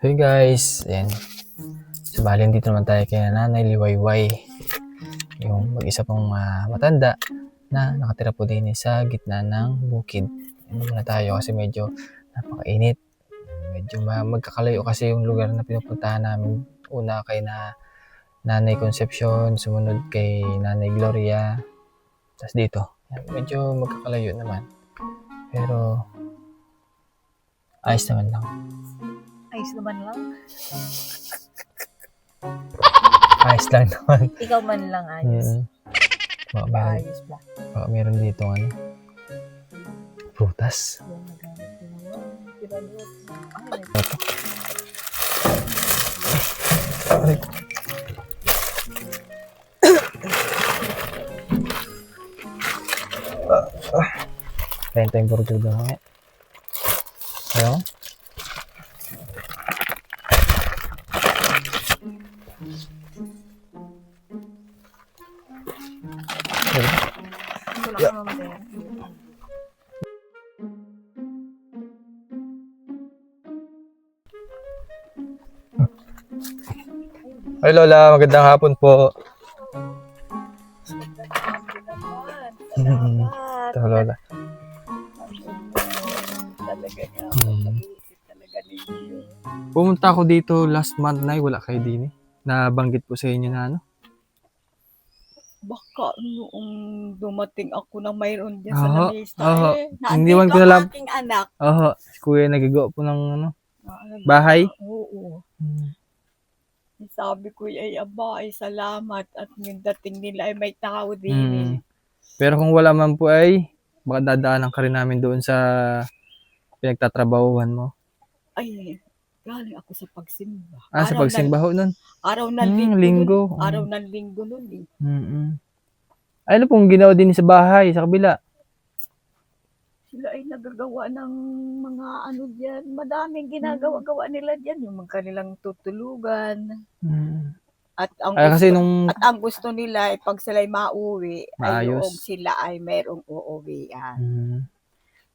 Hey guys, ayan. So, bali dito naman tayo kay Nanay Liwayway. Yung mag-isa pong matanda na nakatira po din sa gitna ng bukid. Ano muna tayo kasi medyo napakainit. Medyo magkakalayo kasi yung lugar na pinupuntahan namin. Una kay Nanay Concepcion, sumunod kay Nanay Gloria. Tapos dito, medyo magkakalayo naman. Pero ayos naman lang. Ayos naman lang. Ayos lang naman. Ikaw man lang ayos. Ayos ba? Meron dito prutas. Kain tayong burger doon. Ayaw? Hi Lola, magandang hapon po. Ito Lola. Pumunta ako dito last month na wala kayo din eh. Nabanggit po sa inyo na ano? Baka noong dumating ako na mayroon dyan sa lamesa Iniwan ko na lang. Aking anak. Si Kuya nagagawa po ng bahay. Oo. Sabi ko ay aba ay salamat at yung dating nila ay may tao din. Pero kung wala man po ay baka dadaanan ka rin namin doon sa pinagtatrabahuhan mo. Ay, galing ako sa pagsimba. Sa pagsimba ho nun? Araw ng linggo. Araw ng linggo nun eh. Ay, ano pong ginawa din sa bahay, sa kabila? Sila ay nagagawa ng mga ano dyan. Madaming ginagawa-gawa nila dyan. Yung mga kanilang tutulugan. At ang gusto nila ay pag sila'y mauwi, ay yung sila ay mayroong uuwian.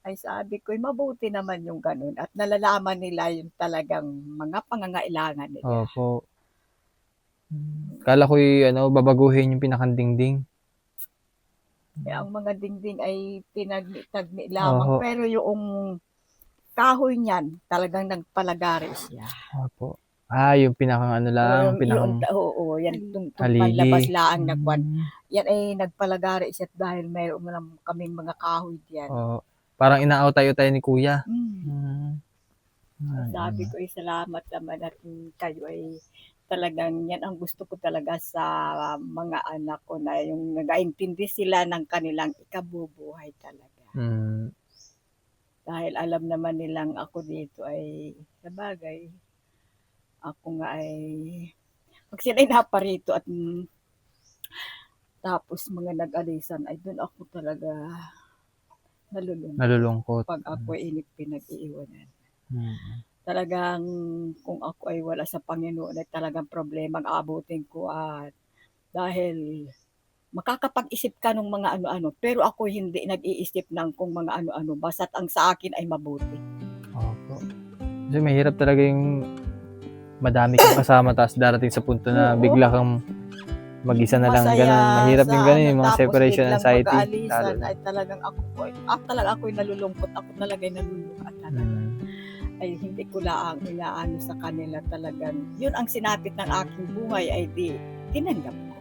Ay sabi ko, mabuti naman yung ganun. At nalalaman nila yung talagang mga pangangailangan nila. Opo. Kala ko'y babaguhin yung pinakandingding. Ang mga dingding ay pinagtagni lamang. Pero yung kahoy niyan, talagang nagpalagari siya. Opo. Yung pinakang lang, Oo, yan itong panlabas laang nagwan. Yan ay nagpalagari siya dahil mayroon lang kaming mga kahoy diyan. Parang inaawtayo tayo ni Kuya. Sabi ko ay salamat naman at kayo ay talagang yan ang gusto ko talaga sa mga anak ko na yung nag-aintindi sila ng kanilang ikabubuhay talaga. Dahil alam naman nilang ako dito ay sa bagay. Ako nga ay pag sila'y naparito at tapos mga nag-alisan ay doon ako talaga nalulungkot. Pag ako ay pinag-iiwanan. Talagang kung ako ay wala sa Panginoon ay talagang problema ang abutin ko at dahil makakapag-isip ka ng mga ano-ano pero ako hindi nag-iisip ng kung mga ano-ano basta't ang sa akin ay mabuti. Opo. Kasi mahirap talaga yung madami kang kasama tapos darating sa punto na bigla kang mag-isa na lang ganun. Mahirap yung ganun yung mga separation anxiety. Ay talagang ako'y nalulungkot. Ako talaga ay nalulungkot talaga. Ay hindi ko lang inaano sa kanila talagang yun ang sinapit ng aking buhay ay di tinanggap ko.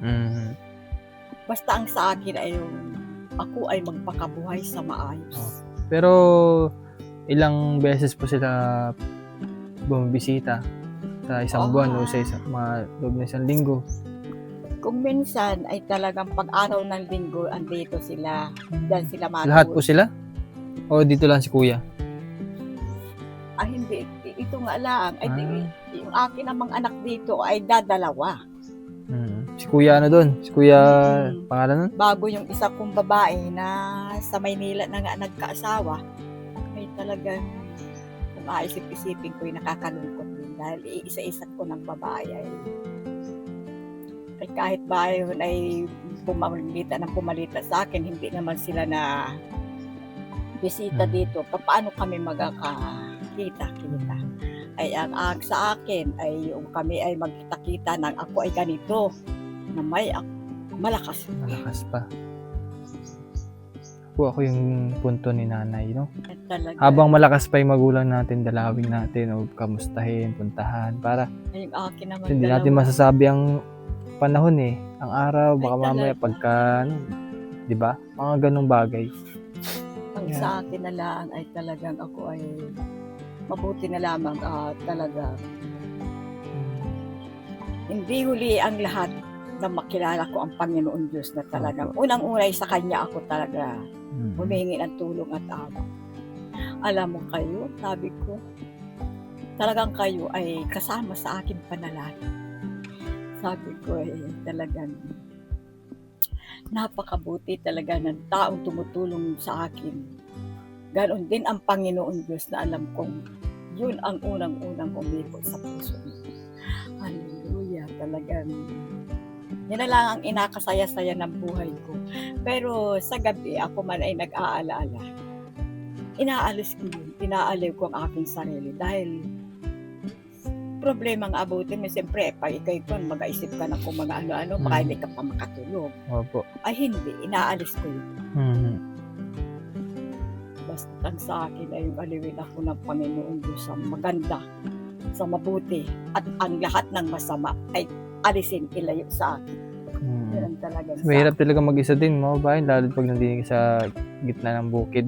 Basta ang sa akin ay yung ako ay magpakabuhay sa maayos. Pero ilang beses po sila bumibisita sa isang buwan o sa mga loob na isang linggo? Kung minsan ay talagang pag-araw ng linggo andito sila. Diyan sila matulog. Lahat po sila? O dito lang si Kuya? Hindi. Ito nga lang. Yung akin namang anak dito ay dadalawa. Si Kuya doon? Si Kuya pangalan nun? Bago yung isa kong babae na sa Maynila na nga nagkaasawa, ay talagang kung aisip-isipin ko ay nakakalungkot din dahil isa-isa ko ng babae ay kahit ba yun ay pumalita sa akin, hindi naman sila na bisita dito, paano kami magkakakita-kita. ay ang sa akin ay yung kami ay magkita-kita ng ako ay ganito na may malakas. Malakas pa. Ako yung punto ni nanay, no? At talaga, Habang malakas pa yung magulang natin, dalawin natin o kamustahin, puntahan, para yung akin naman hindi natin masasabi ang panahon eh. Ang araw, baka Ay, mamaya talaga. pagka, ano, di ba? Mga ganong bagay. Ang sa akin na lang ay talagang ako ay mabuti na lamang talaga. Hindi huli ang lahat na makilala ko ang Panginoon Diyos na talagang unang-unay sa Kanya ako talaga humingi ng tulong at awa. Alam mo kayo, sabi ko, talagang kayo ay kasama sa aking panalangin. Sabi ko ay talagang napakabuti talaga ng taong tumutulong sa akin. Ganon din ang Panginoon Diyos na alam kong yun ang unang-unang umipot sa puso mo. Hallelujah, talagang yan na lang ang inakasaya-saya ng buhay ko. Pero sa gabi, ako man ay nag-aalaala. Inaalis ko yun. Inaaliw ko ang aking sarili. Dahil problema ang abutin mo. Siyempre, pag ikay ko, mag-aisip ka na kung mga ano-ano, baka hindi ka pa makatulog. Opo. Ay hindi, inaalis ko yun. Basta ang sa akin ay yung aliwin ako ng Panginoon Diyos sa maganda, sa mabuti, at ang lahat ng masama ay alisin, ilayo sa akin. Yan talaga. Mahirap talaga mag-isa din mo, ba? Lalo pag nandiyan ka sa gitna ng bukid.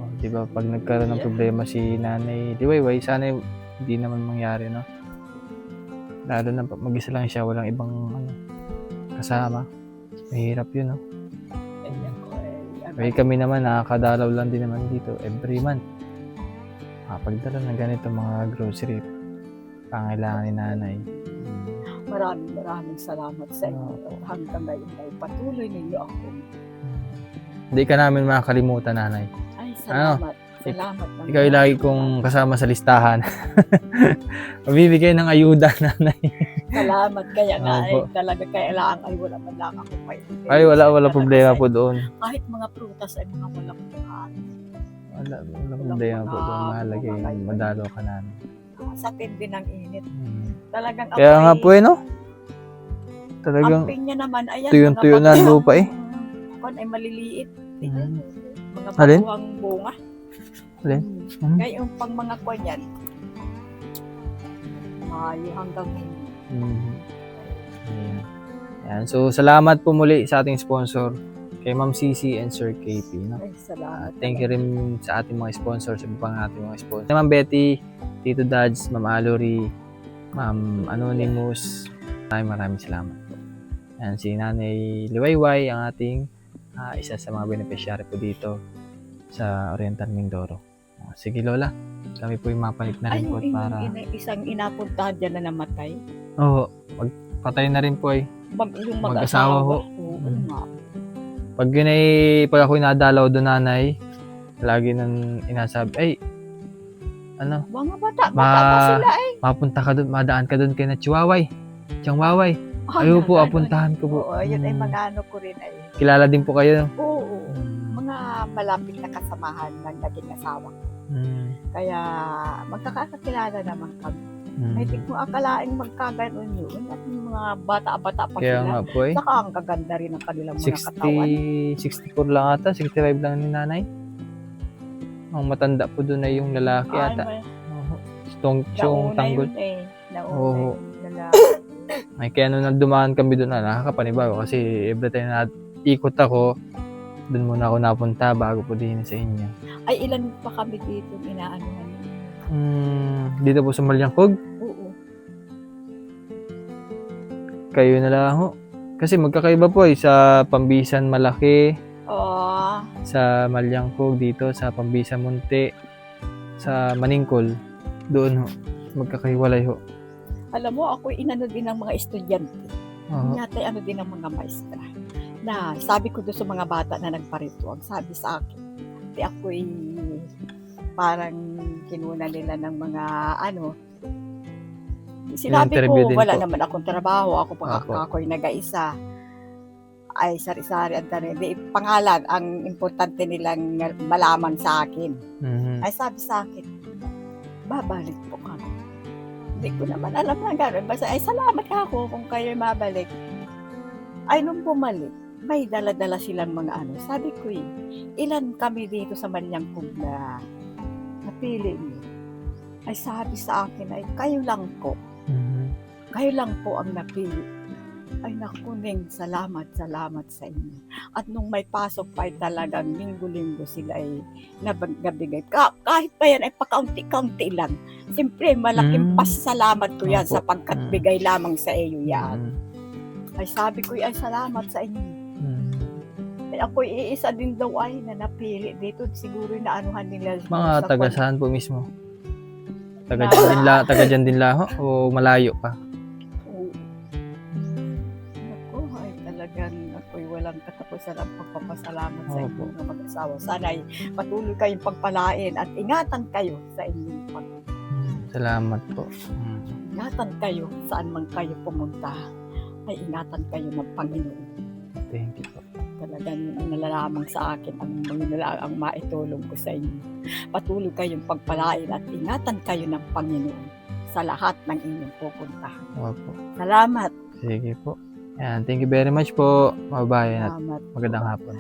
Oh, di ba? Pag nagkaroon ng problema si nanay, Liwayway, sana hindi naman mangyari, no? Lalo na mag-isa lang siya, walang ibang kasama. Mahirap yun, no? May kami naman, nakakadalaw lang din naman dito every month. Pagdala ng ganito mga grocery, pangailangan ni nanay. Maraming salamat sa inyo. At hanggang ngayon ay patuloy ninyo ako. Hindi ka namin makakalimutan, nanay. Ay, salamat. Salamat. Ikaw ay lagi kong kasama sa listahan. Mabibigay ng ayuda, nanay. Salamat. Kaya nga ay talaga kailangan ay wala man lang ako pa. Ay, wala problema po doon. Kahit mga prutas ay mga walang kuhaan. Wala problema po doon. Mahalaga yung madalo ka namin. Sa tindi ng init. Talagang kaya nga po no? Talagang ang pinya naman, ayan, tuyo na ang lupa eh. Kung ay maliliit. Mga Alin? batuang bunga. Alin? Kaya yung pang mga kwan yan. Mayo hanggang Yan. So, salamat po muli sa ating sponsor, kay Ma'am Cici and Sir KP. No? Ay, salamat. Thank you rin sa ating mga sponsors, sa ibang ating mga sponsors. Ma'am Betty, Tito Dads, Ma'am Alory, Ma'am Anonymous. Maraming salamat po. Yan, si Nanay Liwayway, ang ating isa sa mga beneficiary po dito sa Oriental Mindoro. Sige Lola, kami po yung mapanik na rin po para... Isang inapuntahan dyan na namatay. Oo, magpatay na rin po ay. Yung mag-asawa ho. Oo nga. Pag yun ay, pag ako nadalaw doon nanay, lagi nang inasabi, ay, ano? Mga bata pa sila eh. Mapunta ka doon, madaan ka doon kay na Chihuaway. Changwaway. Ayaw po, apuntahan ko po. Oo, yun ay mga ano ko rin ay. Kilala din po kayo. Oo. Mga malapit na kasamahan ng naging asawa ko. Kaya magkakakilala naman kami. Ay, di ko akalaing magkaganon yun. At mga bata-bata pa kaya sila. nga po eh. Saka ang gaganda rin ng kanilang mga katawan. 64 lang ata, 65 lang ni nanay. Ang matanda po doon ay yung lalaki ata. Yung tanggol. Oo. Ay, kaya nung nagdumaan kami doon, nakakapanibago kasi every time na ikot ako, doon muna ako napunta bago po din sa inyo. Ay, ilan pa kami dito inaanuhan? Dito po sa Malyangkog? Oo. Kayo na lang ho. Kasi magkakaiba po sa Pambisan Malaki, sa Malyangkog, dito sa Pambisan Munti, sa Maningkol, doon ho. Magkakaiwalay ho. Alam mo, ako inano din ng mga estudyante. Yata ano din ng mga maestra. Na sabi ko doon sa mga bata na nagparito, ang sabi sa akin, di ako parang kinuna nila ng mga ano. Sinabi ko, wala naman akong trabaho, ako'y nag-aisa. Ay, sari-sari at pangalan, ang importante nilang malaman sa akin. Ay, sabi sa akin, babalik po kami. Hindi ko naman alam na gano'n. Basta ay salamat ako kung kayo'y mabalik. Ay nung bumalik, may dala-dala silang mga ano. Sabi ko ilan kami dito sa Manyangkog na napili niyo? Ay sabi sa akin ay kayo lang po. Kayo lang po ang napili. Ay naku, Ning, salamat sa inyo. At nung may pasok pa ay talagang linggo-linggo sila ay nabigay. Kahit pa yan ay pakaunti-kaunti lang. Siyempre, malaking pasalamat ko yan sapagkat bigay lamang sa iyo yan. Ay sabi ko ay salamat sa inyo. Ay ako iisa din daw ay na napili dito. Siguro na anuhan nila. Mga taga saan po mismo? Taga dyan din laho o malayo pa? Ako'y walang katapusan ang pagpapasalamat sa inyo ng mag-asawa. Sana'y patuloy kayong pagpalain at ingatan kayo sa inyong Salamat po. Ingatan kayo saan man kayo pumunta. Ay ingatan kayo ng Panginoon. Thank you po. Talagang nalalamang sa akin ang maitulong ko sa inyo. Patuloy kayong pagpalain at ingatan kayo ng Panginoon sa lahat ng inyong pupuntahan. Opo. Salamat. Sige po. Yan, thank you very much po. Bye-bye at Salamat. magandang hapon.